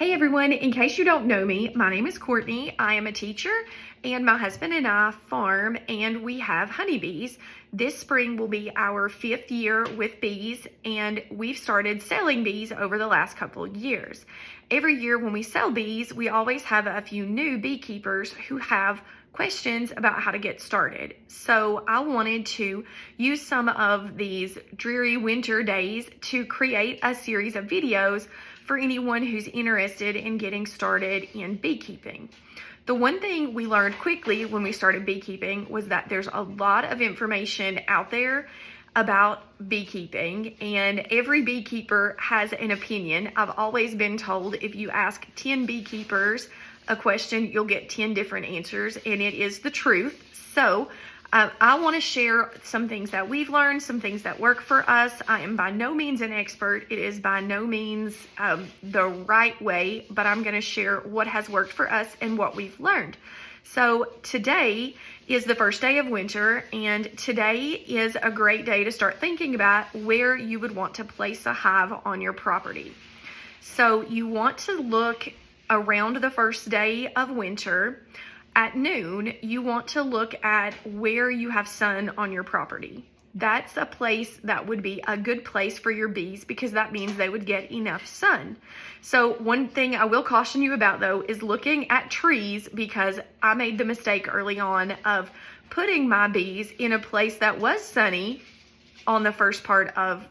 Hey everyone, in case you don't know me, my name is Courtney. I am a teacher and my husband and I farm and we have honeybees. This spring will be our 5th year with bees and we've started selling bees over the last couple of years. Every year when we sell bees, we always have a few new beekeepers who have questions about how to get started. So I wanted to use some of these dreary winter days to create a series of videos for anyone who's interested in getting started in beekeeping. The one thing we learned quickly when we started beekeeping was that there's a lot of information out there about beekeeping and every beekeeper has an opinion. I've always been told if you ask 10 beekeepers a question, you'll get 10 different answers, and it is the truth. So I want to share some things that we've learned, some things that work for us. I am by no means an expert. It is by no means the right way, but I'm going to share what has worked for us and what we've learned. So today is the first day of winter, and today is a great day to start thinking about where you would want to place a hive on your property. So you want to look around the first day of winter. At noon, you want to look at where you have sun on your property. That's a place that would be a good place for your bees because that means they would get enough sun. So one thing I will caution you about though is looking at trees, because I made the mistake early on of putting my bees in a place that was sunny on the first part of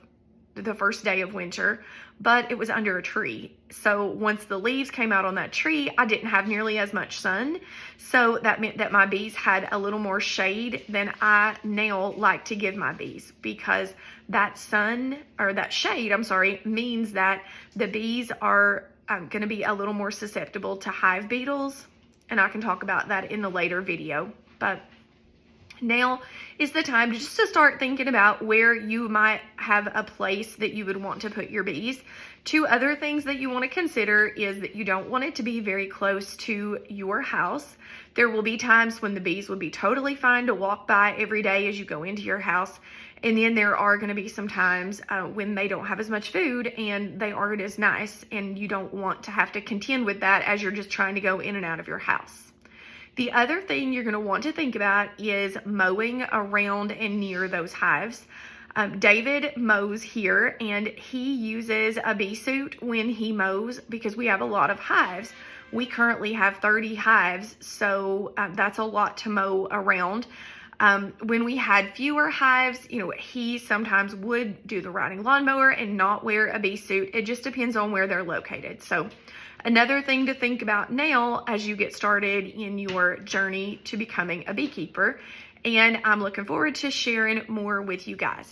the first day of winter, but it was under a tree. So once the leaves came out on that tree, I didn't have nearly as much sun. So that meant that my bees had a little more shade than I now like to give my bees, because that shade, means that the bees are going to be a little more susceptible to hive beetles. And I can talk about that in the later video, but now is the time just to start thinking about where you might have a place that you would want to put your bees. Two other things that you want to consider is that you don't want it to be very close to your house. There will be times when the bees would be totally fine to walk by every day as you go into your house. And then there are going to be some times when they don't have as much food and they aren't as nice, and you don't want to have to contend with that as you're just trying to go in and out of your house. The other thing you're going to want to think about is mowing around and near those hives. David mows here and he uses a bee suit when he mows because we have a lot of hives. We currently have 30 hives, so that's a lot to mow around. When we had fewer hives, he sometimes would do the riding lawnmower and not wear a bee suit. It just depends on where they're located. So another thing to think about now as you get started in your journey to becoming a beekeeper, and I'm looking forward to sharing more with you guys.